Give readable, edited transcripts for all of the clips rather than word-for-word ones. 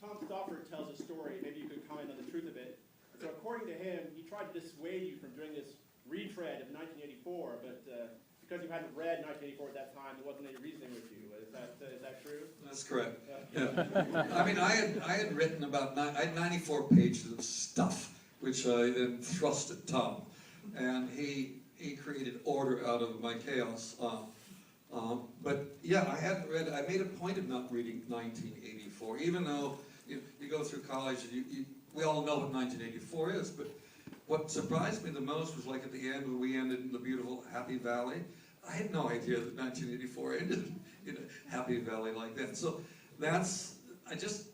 Tom Stofford tells a story, maybe you could comment on the truth of it. So according to him, he tried to dissuade you from doing this retread of 1984, but because you hadn't read 1984 at that time, there wasn't any reasoning with you. Is that true? That's correct. Yeah. I mean, I had written about, I had 94 pages of stuff, which I then thrust at Tom. And he created order out of my chaos. But yeah, I hadn't read, I made a point of not reading 1984, even though you go through college and we all know what 1984 is, but what surprised me the most was like at the end when we ended in the beautiful Happy Valley. I had no idea that 1984 ended in a Happy Valley like that. So I just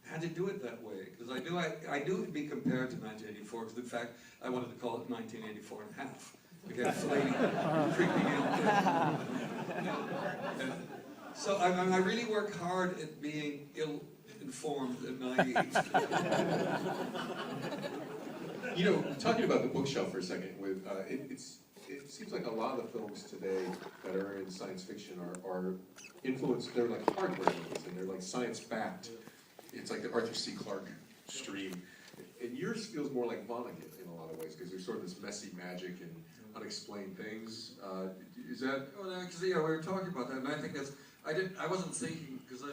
had to do it that way, because I knew it would be compared to 1984, because in fact, I wanted to call it 1984 and a half. Again, flaming, creepy So I really work hard at being ill-informed and naive. You know, talking about the bookshelf for a second, with it seems like a lot of the films today that are in science fiction are influenced. They're like hardware movies, and they're like science-backed. It's like the Arthur C. Clarke stream, and yours feels more like Vonnegut in a lot of ways, because there's sort of this messy magic and unexplained things. Is that? Well, because yeah, we were talking about that, and I think that's. I wasn't thinking, because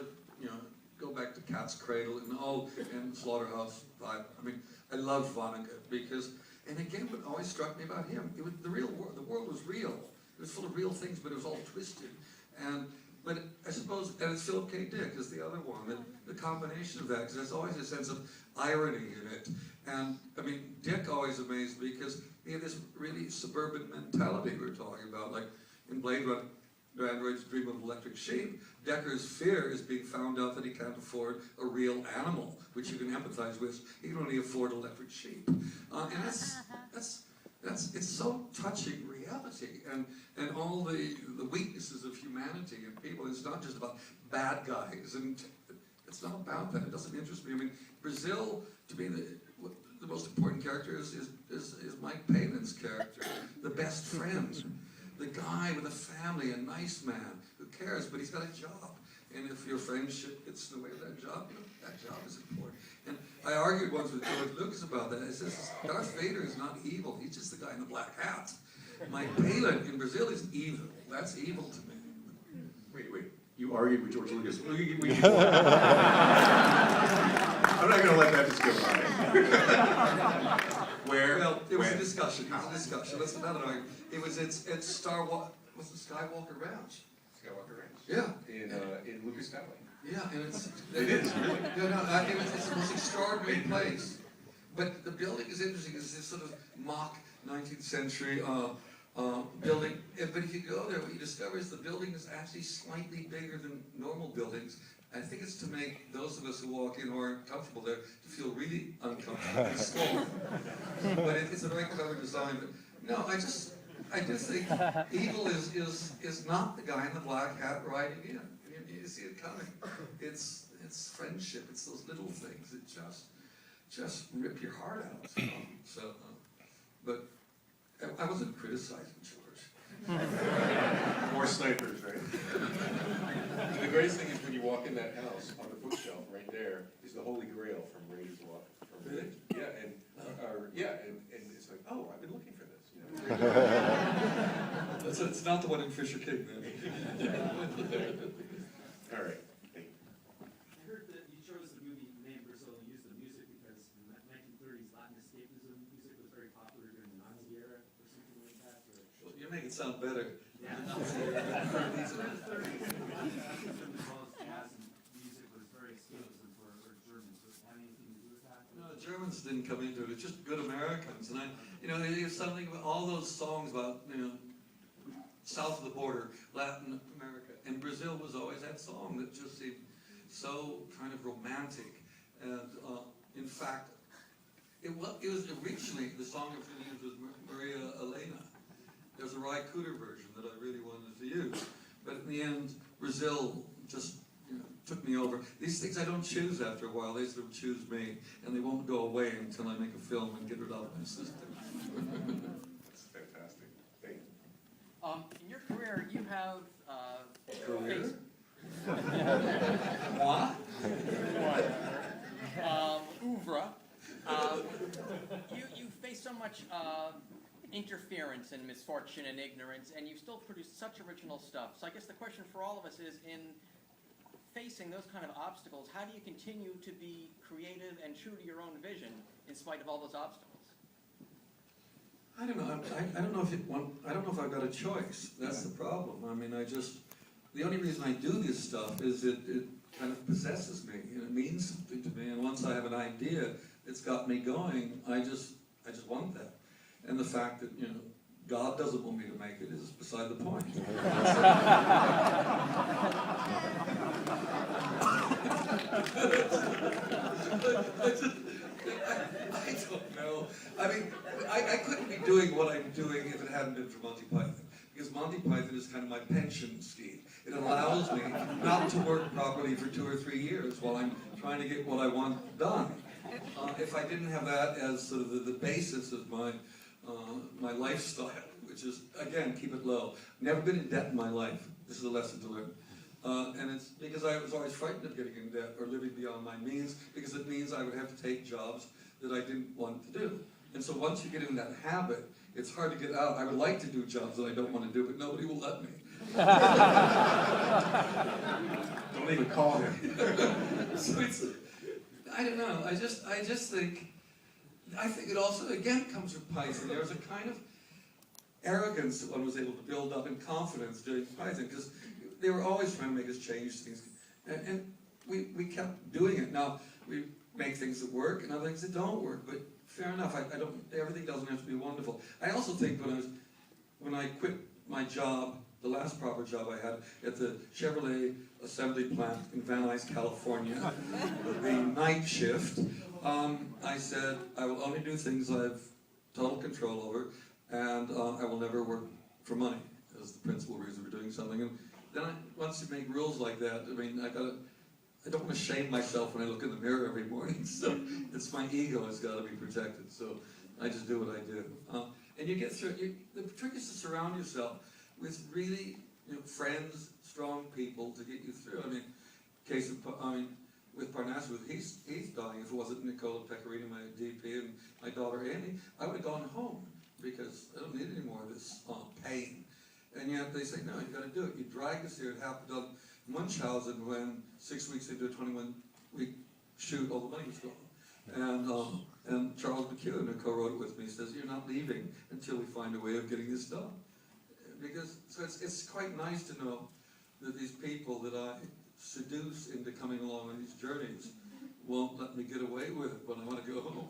go back to Cat's Cradle and Slaughterhouse 5. I mean, I love Vonnegut because, and again, what always struck me about him, it was the real world. The world was real. It was full of real things, but it was all twisted. But I suppose, and it's Philip K. Dick is the other one. The combination of that, because there's always a sense of irony in it. And I mean, Dick always amazed me because he had this really suburban mentality we were talking about, like in Blade Runner. Android's Dream of Electric Sheep, Decker's fear is being found out that he can't afford a real animal, which you can empathize with. He can only afford electric sheep. And it's so touching reality and all the weaknesses of humanity and people. It's not just about bad guys, and it's not about that. It doesn't interest me. I mean, Brazil, to me, the most important character is Mike Palin's character, the best friend. The guy with a family, a nice man who cares, but he's got a job. And if your friendship gets in the way of that job is important. And I argued once with George Lucas about that. I says, Darth Vader is not evil. He's just the guy in the black hat. Mike Palin in Brazil is evil. That's evil to me. Wait. You argued with George Lucas. I'm not going to let that just go by. Where? Well, it was a discussion. It was a discussion. That's not an argument. It's Star Wars. What's the Skywalker Ranch? Skywalker Ranch. Yeah. In Lucas Valley. Yeah, and it's It is really. it's the most extraordinary place. But the building is interesting. It's this sort of mock 19th century building. But if you go there, what you discover is the building is actually slightly bigger than normal buildings. I think it's to make those of us who walk in who aren't comfortable there to feel really uncomfortable and small. But it's a very clever design. But no, I just think evil is not the guy in the black hat riding in. You see it coming. It's friendship. It's those little things that just rip your heart out. But I wasn't criticizing George. More snipers, right? And the greatest thing is when you walk in that house, on the bookshelf right there is the Holy Grail from Ray's Walk. Really? Yeah, and it's like, oh, I've been looking for this. You know? It's not the one in Fisher King, then. All right. I heard that you chose the movie name Brazil and used the music because in the 1930s Latin escapism music was very popular during the Nazi era or something like that. Well, you make it sound better. Yeah. In the 30s, as well as jazz and music was very escapism for Germans. Was it have anything to do with that? No, the Germans didn't come into it. It's just good Americans, and there's something about all those songs about south of the border, Latin America, and Brazil was always that song that just seemed so kind of romantic. And in fact, it was originally the song I was going to use was Maria Elena. There's a Ry Cooder version that I really wanted to use, but in the end, Brazil just took me over. These things I don't choose after a while; they sort of choose me, and they won't go away until I make a film and get it out of my system. That's fantastic. Thank you. In your career, you have Career? Moi? much interference and misfortune and ignorance, and you still produce such original stuff. So I guess the question for all of us is, in facing those kind of obstacles, how do you continue to be creative and true to your own vision in spite of all those obstacles? I don't know. I don't know I don't know if I've got a choice. That's the problem. I mean, the only reason I do this stuff is it kind of possesses me. And it means something to me. And once I have an idea, it's got me going. I just want that. And the fact that, God doesn't want me to make it is beside the point. I don't know. I mean, I couldn't be doing what I'm doing if it hadn't been for Monty Python. Because Monty Python is kind of my pension scheme. It allows me not to work properly for 2 or 3 years while I'm trying to get what I want done. If I didn't have that as sort of the basis of my lifestyle, which is, again, keep it low. Never been in debt in my life. This is a lesson to learn. And it's because I was always frightened of getting in debt or living beyond my means, because it means I would have to take jobs that I didn't want to do. And so once you get in that habit, it's hard to get out. I would like to do jobs that I don't want to do, but nobody will let me. Don't even call him. So it's, I don't know. I just think it also, again, comes from Python. There was a kind of arrogance that one was able to build up and confidence doing Python, because they were always trying to make us change things. And we kept doing it. Now, we make things that work and other things that don't work, but fair enough. Everything doesn't have to be wonderful. I also think when I quit my job, the last proper job I had at the Chevrolet assembly plant in Van Nuys, California, the night shift, I said, I will only do things I have total control over, and I will never work for money as the principal reason for doing something. And then once you make rules like that, I mean, I don't want to shame myself when I look in the mirror every morning, so it's my ego has got to be protected, so I just do what I do. And you get through, the trick is to surround yourself with really, friends, strong people to get you through. I mean, with Parnassus, with he's dying, if it wasn't Nicola Pecorino, my DP, and my daughter Amy, I would have gone home, because I don't need any more of this pain. And yet they say, no, you've got to do it. You drag us here. It happened on Munchausen when 6 weeks into a 21-week shoot, all the money was gone. And Charles McEwen, who co-wrote it with me, says, you're not leaving until we find a way of getting this done. So it's quite nice to know that these people that I seduce into coming along on these journeys won't let me get away with it when I want to go home.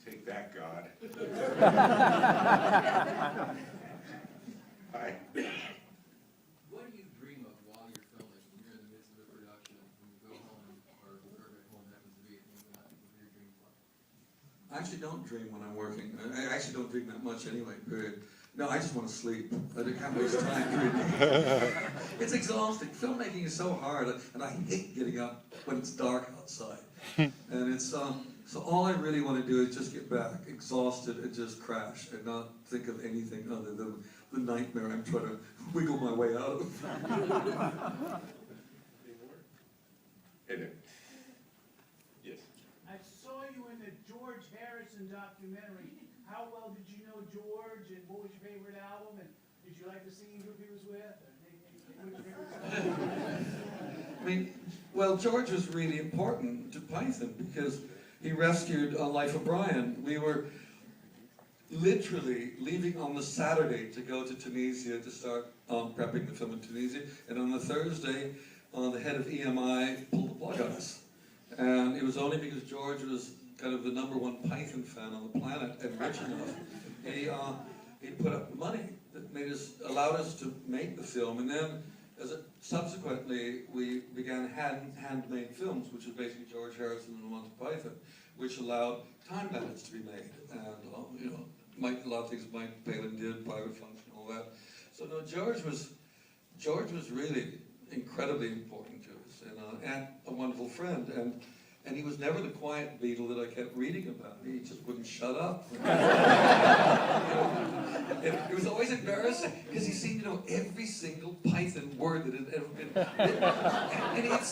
Take that, God. Hi. What do you dream of while you're filming, when you're in the midst of a production, when you go home, or wherever home happens to be, what are your dreams like? I actually don't dream when I'm working. I actually don't dream that much anyway, period. No, I just want to sleep. I can't waste time dreaming. It's exhausting. Filmmaking is so hard, and I hate getting up when it's dark outside. And it's so all I really want to do is just get back, exhausted, and just crash, and not think of anything other than the nightmare I'm trying to wiggle my way out of. Hey there. Yes. I saw you in the George Harrison documentary. How well did you know George, and what was your favorite album, and did you like the singing group he was with? I mean, well, George was really important to Python because he rescued Life of Brian. We were literally leaving on the Saturday to go to Tunisia to start prepping the film in Tunisia, and on the Thursday, the head of EMI pulled the plug on us. And it was only because George was kind of the #1 Python fan on the planet and rich enough. He put up money that allowed us to make the film, and then subsequently we began handmade films, which was basically George Harrison and Monty Python, which allowed time lapse to be made, and a lot of things Mike Palin did, private function, all that. So no, George was really incredibly important to us, and a wonderful friend, and he was never the quiet Beatle that I kept reading about. He just wouldn't shut up. It was always embarrassing, because he seemed to know every single Python word that had ever been written. And he had so